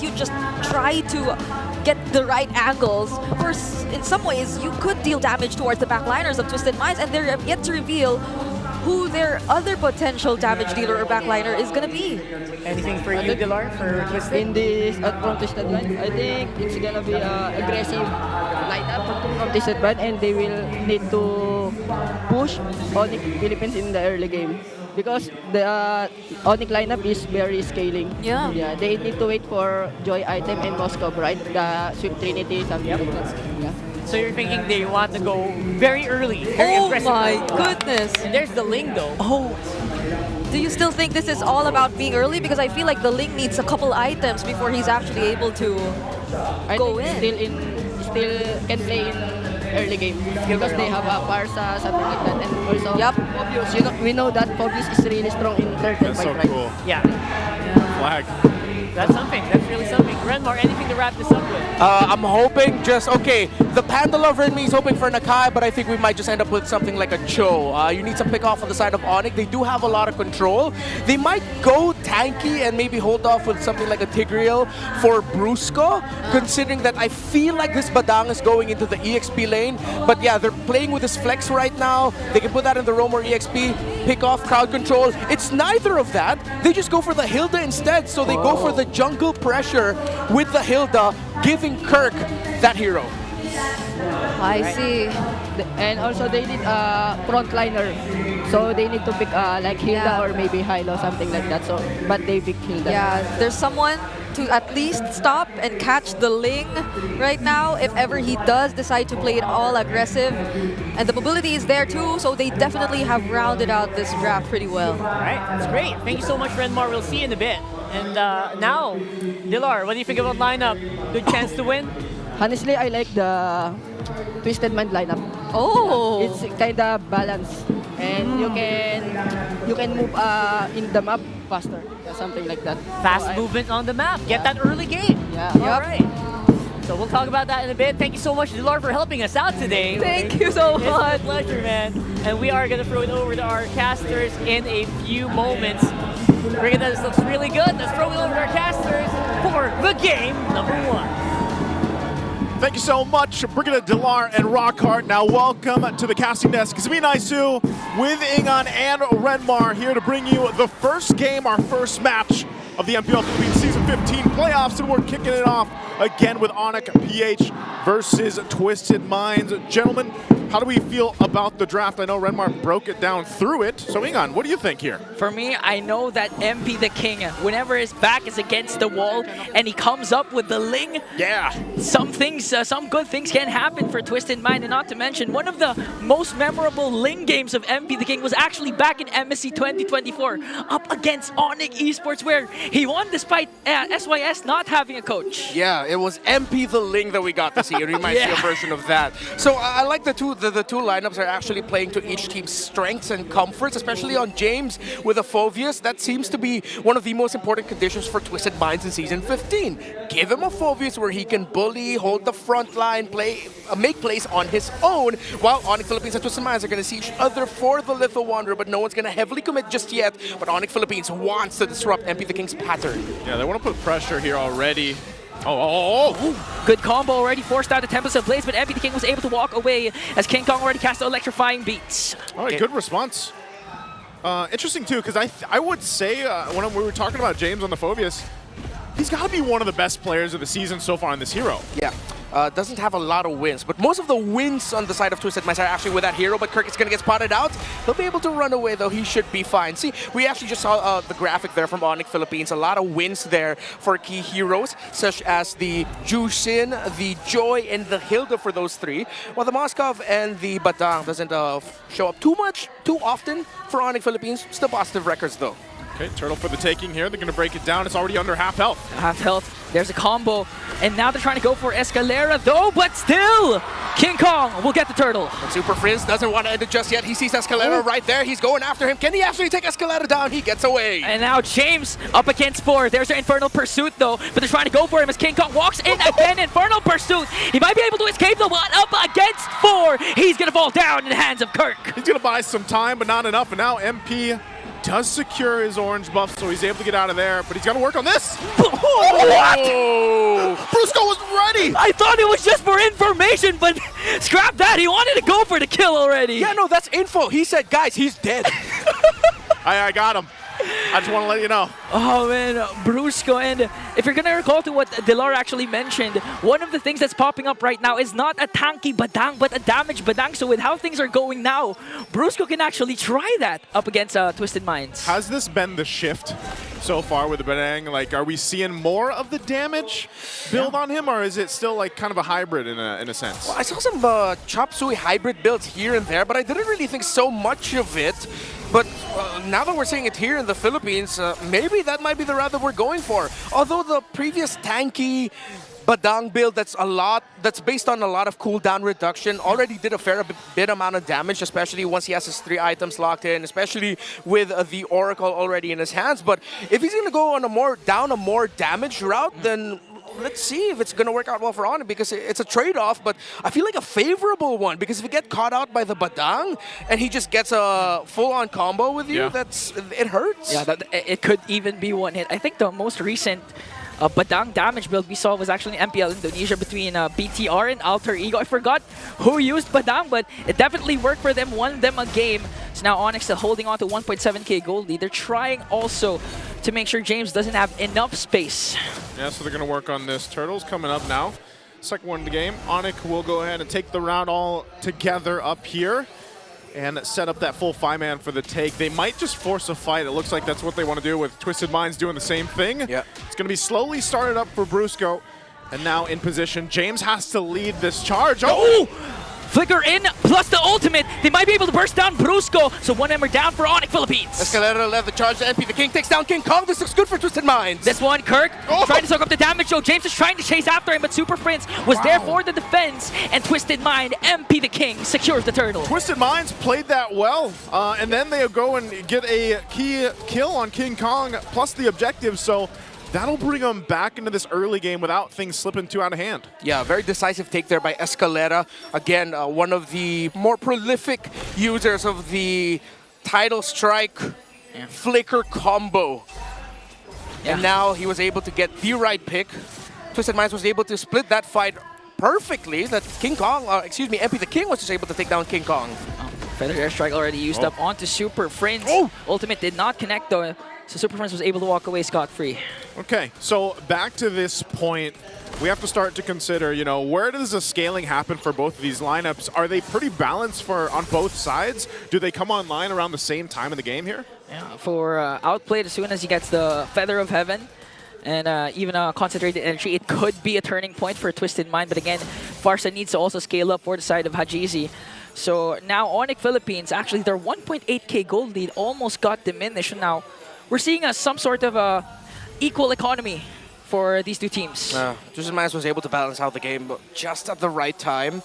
unless you just try to get the right angles. In some ways, you could deal damage towards the backliners of Twisted Minds, and they're yet to reveal who their other potential damage dealer or backliner is gonna be. Anything for you, Dilar, for Twisted? In this from Twisted Mind, I think it's gonna be aggressive lineup from Twisted Mind, and they will need to push ONIC Philippines in the early game. Because the ONIC lineup is very scaling. Yeah. Yeah, they need to wait for Joy Item and Moscow, right? The Swift Trinity, something like that. Yeah. So you're thinking they want to go very early, very aggressive. Oh my goodness! And there's the Ling though. Oh. Do you still think this is all about being early? Because I feel like the Ling needs a couple items before he's actually able to go in. Still can play in early game because they have a Parsa, something like that, and also Phobius. We know that Phobius is really strong in third and That's so fight, cool. Yeah. Flag. That's something. That's really something. Renmar, anything to wrap this up with? I'm hoping the Panda Lover in me is hoping for Nakai, but I think we might just end up with something like a Cho. You need some pick off on the side of ONIC. They do have a lot of control. They might go tanky and maybe hold off with something like a Tigreal for Brusco, considering that I feel like this Badang is going into the EXP lane. But yeah, they're playing with this flex right now. They can put that in the roam or EXP, pick off crowd control. It's neither of that. They just go for the Hilda instead. So they go for the jungle pressure with the Hilda, giving Kirk that hero. I see. And also they need a frontliner, so they need to pick like Hilda or maybe Hilo, something like that. So, but they pick Hilda. Yeah, there's someone to at least stop and catch the Ling right now if ever he does decide to play it all aggressive. And the mobility is there too, so they definitely have rounded out this draft pretty well. All right, that's great. Thank you so much, Renmar. We'll see you in a bit. And now, Dilar, what do you think about lineup? Good chance to win? Honestly, I like the Twisted Mind lineup. Oh, It's kind of balanced, and you can move in the map faster, something like that. Fast So movement on the map. Get that early game. Yeah. All right. So we'll talk about that in a bit. Thank you so much, Dilar, for helping us out today. thank you so It's a much. pleasure, man. And we are going to throw it over to our casters in a few moments. Bringing this looks really good. Let's throw it over to our casters for the game number 1. Thank you so much, Brigadier Dilar and Rockhart. Now welcome to the casting desk. It's me, Naisu, with Ingon and Renmar, here to bring you the first game, our first match of the MPL Philippines Season 15 playoffs, and we're kicking it off again with ONIC PH versus Twisted Minds. Gentlemen, how do we feel about the draft? I know Renmar broke it down through it. So Ingon, what do you think here? For me, I know that MP the King, whenever his back is against the wall and he comes up with the Ling, Yeah. some good things can happen for Twisted Mind. And not to mention, one of the most memorable Ling games of MP the King was actually back in MSC 2024 up against ONIC Esports, where he won despite SYS not having a coach. Yeah, it was MP the Ling that we got to see. It reminds me of a version of that. So I like the two lineups are actually playing to each team's strengths and comforts, especially on James with a Phobius. That seems to be one of the most important conditions for Twisted Minds in Season 15. Give him a Phobius where he can bully, hold the front line, make plays on his own, while ONIC Philippines and Twisted Minds are going to see each other for the Little Wanderer, but no one's going to heavily commit just yet. But ONIC Philippines wants to disrupt MP the King's pattern. Yeah, they want to put pressure here already. Oh. Good combo already forced out the Tempest of Blaze, but MP the King was able to walk away as King Kong already cast the electrifying beats. All right, good response. Interesting too, because I would say when we were talking about James on the Phobius, he's got to be one of the best players of the season so far in this hero. Yeah. Doesn't have a lot of wins, but most of the wins on the side of Twisted Minds are actually with that hero, but Kirk is going to get spotted out. He'll be able to run away, though. He should be fine. See, we actually just saw the graphic there from ONIC Philippines. A lot of wins there for key heroes, such as the Jushin, the Joy, and the Hilda for those three, while the Moskov and the Batang doesn't show up too often for ONIC Philippines. Still positive records, though. Okay, Turtle for the taking here. They're going to break it down. It's already under half health. Half health. There's a combo. And now they're trying to go for Escalera, though, but still, King Kong will get the turtle. And Super Frizz doesn't want to end it just yet. He sees Escalera right there. He's going after him. Can he actually take Escalera down? He gets away. And now James up against 4. There's their Infernal Pursuit, though, but they're trying to go for him as King Kong walks in again. Infernal Pursuit. He might be able to escape, though, but up against 4. He's going to fall down in the hands of Kirk. He's going to buy some time, but not enough. And now MP does secure his orange buff, so he's able to get out of there, but he's got to work on this. What? Brusco was ready. I thought it was just for information, but scrap that. He wanted to go for the kill already. Yeah, no, that's info. He said, guys, he's dead. I got him. I just want to let you know. Oh man, Brusco, and if you're gonna recall to what Delar actually mentioned, one of the things that's popping up right now is not a tanky Badang, but a damage Badang. So with how things are going now, Brusco can actually try that up against Twisted Minds. Has this been the shift so far with the Badang? Like, are we seeing more of the damage build on him, or is it still like kind of a hybrid in a sense? Well, I saw some Chop Suey hybrid builds here and there, but I didn't really think so much of it. But now that we're seeing it here in the Philippines, maybe that might be the route that we're going for. Although the previous tanky Badang build that's based on a lot of cooldown reduction already did a fair bit amount of damage, especially once he has his 3 items locked in, especially with the Oracle already in his hands. But if he's going to go on a more damage route, then let's see if it's going to work out well for ONIC, because it's a trade-off, but I feel like a favorable one, because if you get caught out by the Badang and he just gets a full-on combo with you, it hurts. Yeah, it could even be one hit. I think the most recent Badang damage build we saw was actually in MPL Indonesia between BTR and Alter Ego. I forgot who used Badang, but it definitely worked for them, won them a game. So now ONIC still holding on to 1.7k gold lead. They're trying also to make sure James doesn't have enough space. Yeah, so they're going to work on this. Turtles coming up now. Second one in the game. ONIC will go ahead and take the round all together up here and set up that full 5-man for the take. They might just force a fight. It looks like that's what they want to do, with Twisted Minds doing the same thing. Yeah. It's going to be slowly started up for Brusco. And now in position, James has to lead this charge. Oh! Flicker in, plus the ultimate. They might be able to burst down Brusco. So 1M down for ONIC Philippines. Escalera led the charge to MP. The King takes down King Kong. This looks good for Twisted Minds. This one, Kirk trying to soak up the damage. So James is trying to chase after him, but Super Prince was there for the defense. And Twisted Mind, MP the King, secures the turtle. Twisted Minds played that well. And then they'll go and get a key kill on King Kong, plus the objective. So that'll bring them back into this early game without things slipping too out of hand. Yeah, very decisive take there by Escalera. Again, one of the more prolific users of the Tidal Strike Flicker combo. Yeah. And now he was able to get the right pick. Twisted Minds was able to split that fight perfectly. That MP the King was just able to take down King Kong. Feather Airstrike already used up onto Super Prince. Ultimate did not connect though. So Super Prince was able to walk away scot-free. Okay, so back to this point, we have to start to consider, you know, where does the scaling happen for both of these lineups? Are they pretty balanced on both sides? Do they come online around the same time in the game here? Yeah, for Outplayed, as soon as he gets the Feather of Heaven and even a Concentrated Energy, it could be a turning point for Twisted Mind. But again, Farsa needs to also scale up for the side of Hajizi. So now ONIC Philippines, actually their 1.8k gold lead almost got diminished. Now we're seeing some sort of equal economy for these two teams. Twisted Minds was able to balance out the game just at the right time.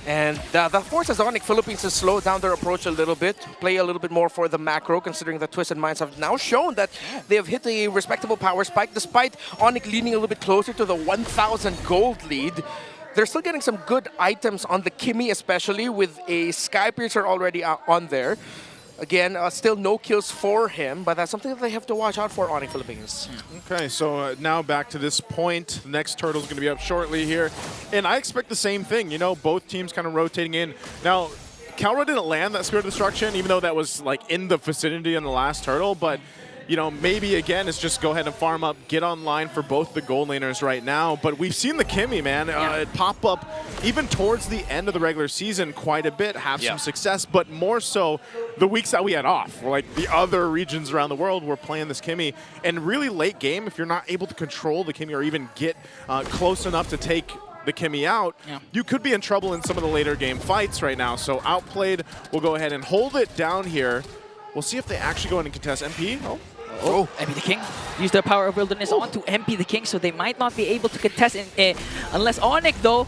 And that forces ONIC Philippines to slow down their approach a little bit, play a little bit more for the macro, considering that Twisted Minds have now shown that they have hit a respectable power spike, despite ONIC leaning a little bit closer to the 1,000 gold lead. They're still getting some good items on the Kimmy, especially with a Sky Piercer already on there. Again, still no kills for him, but that's something that they have to watch out for, ONIC Philippines. Okay, so now back to this point. The next turtle's going to be up shortly here. And I expect the same thing, you know, both teams kind of rotating in. Now, Calra didn't land that Spirit of Destruction, even though that was like in the vicinity in the last turtle, but you know, maybe again, it's just go ahead and farm up, get online for both the gold laners right now. But we've seen the Kimmy, man, it pop up even towards the end of the regular season quite a bit, have some success, but more so the weeks that we had off. Like the other regions around the world were playing this Kimmy. And really late game, if you're not able to control the Kimmy or even get close enough to take the Kimmy out, you could be in trouble in some of the later game fights right now. So Outplayed will go ahead and hold it down here. We'll see if they actually go in and contest MP. MP the King used their Power of Wilderness onto MP the King, so they might not be able to contest unless ONIC, though.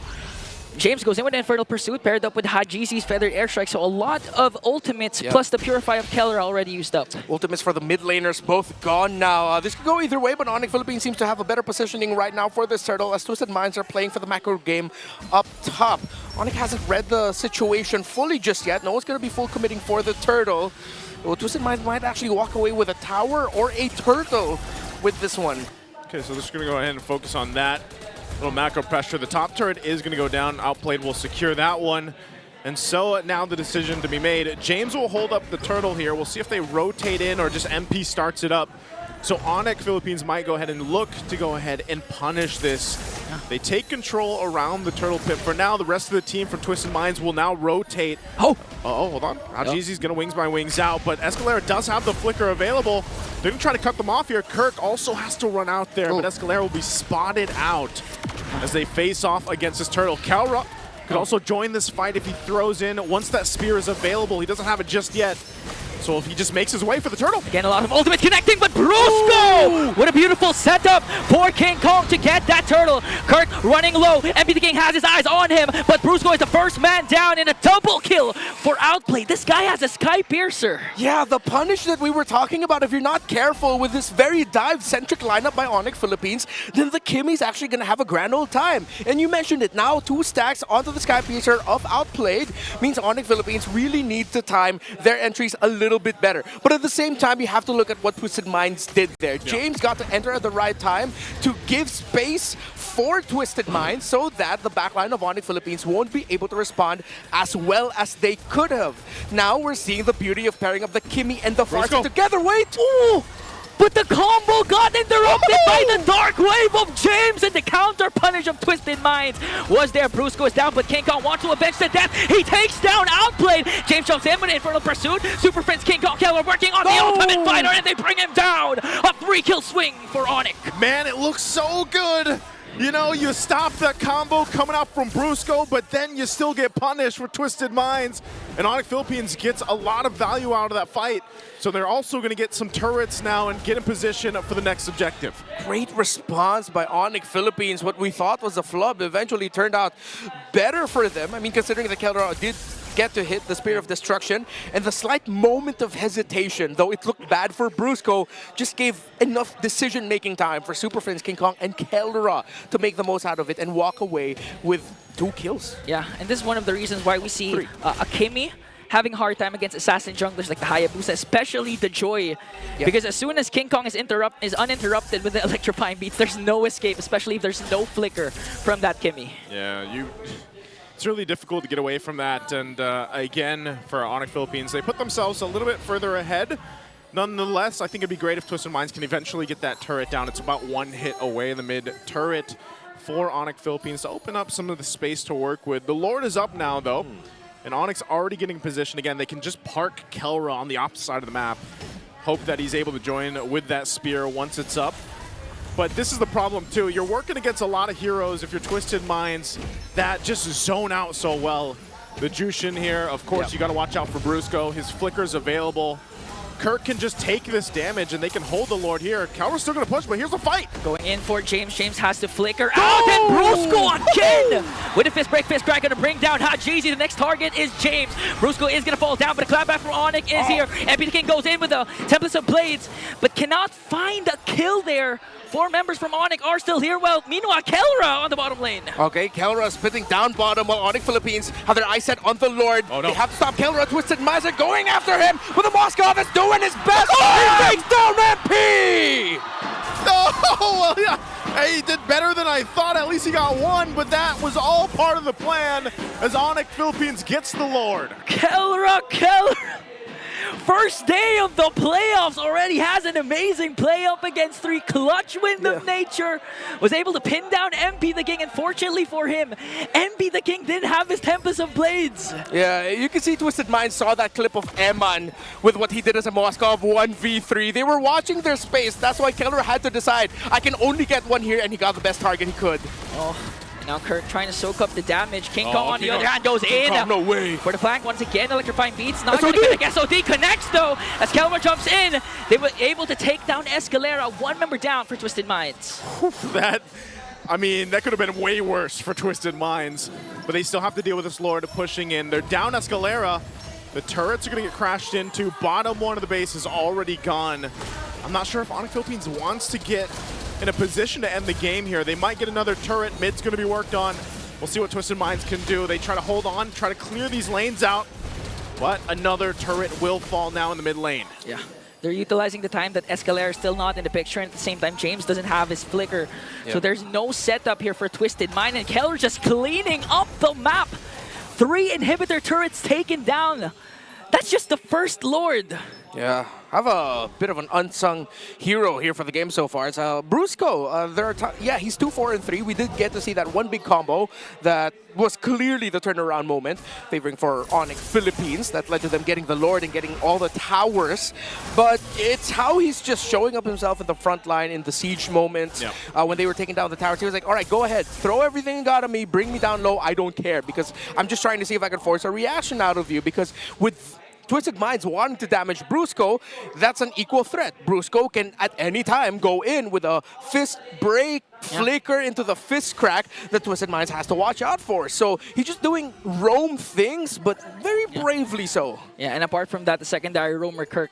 James goes in with Infernal Pursuit, paired up with Hajizi's Feathered Airstrike, so a lot of ultimates plus the Purify of Keller already used up. Ultimates for the mid laners both gone now. This could go either way, but ONIC Philippines seems to have a better positioning right now for this turtle, as Twisted Minds are playing for the macro game up top. ONIC hasn't read the situation fully just yet. No one's going to be full committing for the turtle. Well, Twisted Minds might actually walk away with a tower or a turtle with this one. Okay, so they're just going to go ahead and focus on that. Little macro pressure. The top turret is going to go down. Outplayed will secure that one. And so now the decision to be made. James will hold up the turtle here. We'll see if they rotate in or just MP starts it up. So ONIC Philippines might go ahead and look to go ahead and punish this. They take control around the turtle pit. For now, the rest of the team from Twisted Minds will now rotate. Oh, hold on. Rajeezy's going to wings by wings out, but Escalera does have the flicker available. They're going to try to cut them off here. Kirk also has to run out there, but Escalera will be spotted out as they face off against this turtle. Kalra could also join this fight if he throws in. Once that spear is available, he doesn't have it just yet. So if he just makes his way for the turtle. Again, a lot of ultimate connecting, but Brusco! What a beautiful setup for King Kong to get that turtle. Kirk running low. MP the King has his eyes on him, but Brusco is the first man down in a double kill for Outplay. This guy has a Sky Piercer. yeah, the punish that we were talking about, if you're not careful with this very dive-centric lineup by ONIC Philippines, then the Kimmy's actually going to have a grand old time. And you mentioned it, now 2 stacks onto the Sky Piercer of Outplayed means ONIC Philippines really need to time their entries a little bit better. But at the same time, you have to look at what Twisted Minds did there. James got to enter at the right time to give space for Twisted Minds so that the backline of ONIC Philippines won't be able to respond as well as they could have. Now we're seeing the beauty of pairing up the Kimmy and the Farsa together. Wait! Ooh! But the combo got interrupted by the dark wave of James, and the counter punish of Twisted Minds was there. Brusco is down, but King Kong wants to avenge the death. He takes down Outplayed. James jumps in with an Infernal Pursuit. Super Prince King Kong Keller working on the Ultimate Fighter, and they bring him down. A 3-kill swing for ONIC. Man, it looks so good. You know, you stop that combo coming out from Brusco, but then you still get punished for Twisted Minds. And ONIC Philippines gets a lot of value out of that fight. So they're also going to get some turrets now and get in position for the next objective. Great response by ONIC Philippines. What we thought was a flub eventually turned out better for them. I mean, considering the Keller did get to hit the Spear of Destruction, and the slight moment of hesitation, though it looked bad for Brusco, just gave enough decision-making time for Super Friends King Kong and Kelra to make the most out of it and walk away with 2 kills. Yeah, and this is one of the reasons why we see a Kimmy having a hard time against assassin junglers like the Hayabusa, especially the Joy. Because as soon as King Kong is uninterrupted with the electrifying beats, there's no escape, especially if there's no flicker from that Kimmy. Yeah, it's really difficult to get away from that. And again, for ONIC Philippines, they put themselves a little bit further ahead. Nonetheless, I think it'd be great if Twisted Minds can eventually get that turret down. It's about 1 hit away, the mid turret for ONIC Philippines to open up some of the space to work with. The Lord is up now, though. And ONIC's already getting in position. Again, they can just park Kelra on the opposite side of the map. Hope that he's able to join with that spear once it's up. But this is the problem, too. You're working against a lot of heroes if you're Twisted Minds that just zone out so well. The Jushin here, of course, you got to watch out for Brusco. His flicker's available. Kirk can just take this damage, and they can hold the Lord here. Kelra's still going to push, but here's the fight. Going in for James. James has to flicker out, and Brusco again! With a fist break, fist crack, going to bring down Hajeezy. The next target is James. Brusco is going to fall down, but a clapback from ONIC is here. MP the King goes in with the Templates of Blades, but cannot find a kill there. 4 members from ONIC are still here. Well, meanwhile, Kelra on the bottom lane. Okay, Kelra spitting down bottom while ONIC Philippines have their eyes set on the Lord. They have to stop Kelra. Twisted Minds are going after him, but the Moskov is doing his best. He takes down MP! No! Well, yeah. Hey, he did better than I thought. At least he got 1, but that was all part of the plan as ONIC Philippines gets the Lord. Kelra! First day of the playoffs already has an amazing play up against 3. Clutch Wind of Nature was able to pin down MP the King, and fortunately for him, MP the King didn't have his Tempest of Blades. Yeah, you can see Twisted Minds saw that clip of Eman with what he did as a Moskov 1v3. They were watching their space. That's why Keller had to decide, I can only get 1 here, and he got the best target he could. Now Kirk trying to soak up the damage. King Kong on the other hand goes in. No way. For the flank once again, electrifying beats. Not going to get SOD connects though. As Kelmer jumps in, they were able to take down Escalera. 1 member down for Twisted Minds. That could have been way worse for Twisted Minds. But they still have to deal with this Lord pushing in. They're down Escalera. The turrets are going to get crashed into. Bottom 1 of the base is already gone. I'm not sure if ONIC Philippines wants to get in a position to end the game here. They might get another turret. Mid's going to be worked on. We'll see what Twisted Minds can do. They try to hold on, try to clear these lanes out, but another turret will fall now in the mid lane. Yeah. They're utilizing the time that Escalera is still not in the picture, and at the same time, James doesn't have his flicker. So there's no setup here for Twisted Mind, and Keller just cleaning up the map. 3 inhibitor turrets taken down. That's just the first Lord. Yeah, I have a bit of an unsung hero here for the game so far. It's Brusco. He's 2-4-3. We did get to see that one big combo that was clearly the turnaround moment, favoring for ONIC Philippines. That led to them getting the Lord and getting all the towers. But it's how he's just showing up himself in the front line in the siege moments. When they were taking down the towers, he was like, all right, go ahead. Throw everything you got on me. Bring me down low. I don't care, because I'm just trying to see if I can force a reaction out of you. Because with Twisted Minds wanting to damage Brusco, that's an equal threat. Brusco can at any time go in with a fist break, flicker into the fist crack that Twisted Minds has to watch out for. So he's just doing roam things, but very bravely so. Yeah, and apart from that, the secondary roamer Kirk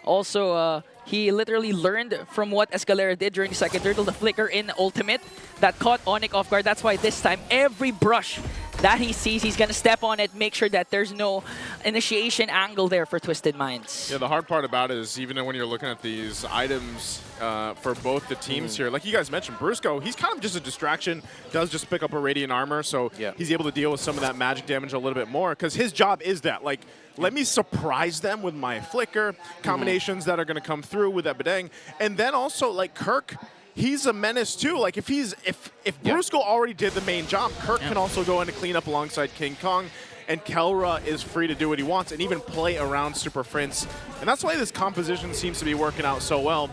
also he literally learned from what Escalera did during the second turtle, the flicker in ultimate that caught ONIC off guard. That's why this time, every brush that he sees, he's going to step on it, make sure that there's no initiation angle there for Twisted Minds. Yeah, the hard part about it is even when you're looking at these items for both the teams here, like you guys mentioned, Brusco, he's kind of just a distraction, does just pick up a Radiant Armor, so he's able to deal with some of that magic damage a little bit more, because his job is that, like, let me surprise them with my flicker combinations that are going to come through with that Bedeng. And then also, like, Kirk, he's a menace too. Like, if Brusco already did the main job, Kirk can also go in to clean up alongside King Kong. And Kelra is free to do what he wants and even play around Super Prince. And that's why this composition seems to be working out so well.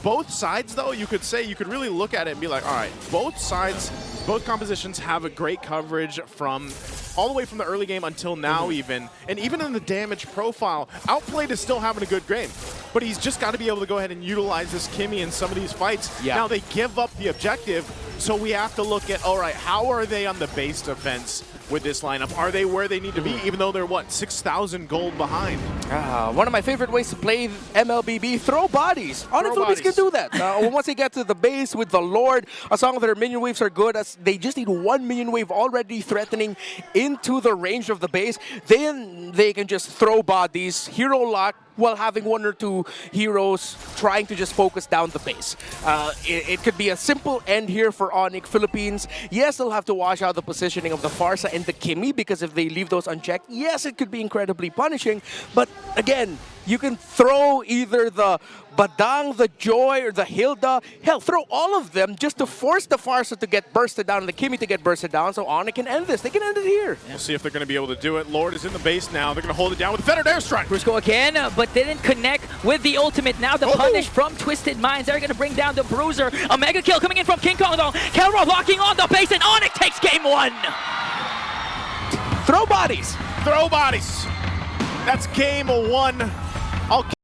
Both sides, though, you could really look at it and be like, all right, both sides, both compositions have a great coverage from all the way from the early game until now even. And even in the damage profile, Outplayed is still having a good game. But he's just got to be able to go ahead and utilize this Kimmy in some of these fights. Now they give up the objective, so we have to look at, all right, how are they on the base defense with this lineup? Are they where they need to be, even though they're, what, 6,000 gold behind? One of my favorite ways to play MLBB, throw bodies. ONIC Philippines can do that. Once they get to the base with the Lord, as long as their minion waves are good, as they just need one minion wave already threatening into the range of the base, then they can just throw bodies, hero lock, while having 1 or 2 heroes trying to just focus down the base. It could be a simple end here for ONIC Philippines. Yes, they'll have to watch out the positioning of the Farsa and the Kimmy, because if they leave those unchecked, yes, it could be incredibly punishing. But again, you can throw either the Badang, the Joy, or the Hilda. Hell, throw all of them just to force the Farsa to get bursted down and the Kimmy to get bursted down, so ONIC can end this. They can end it here. We'll see if they're going to be able to do it. Lord is in the base now. They're going to hold it down with Fettered Airstrike. Brusco again, but didn't connect with the ultimate. Now the punish from Twisted Minds. They're going to bring down the Bruiser. A mega kill coming in from King Kong, though. Kelra locking on the base, and ONIC takes game 1. Throw bodies. Throw bodies. That's game 1.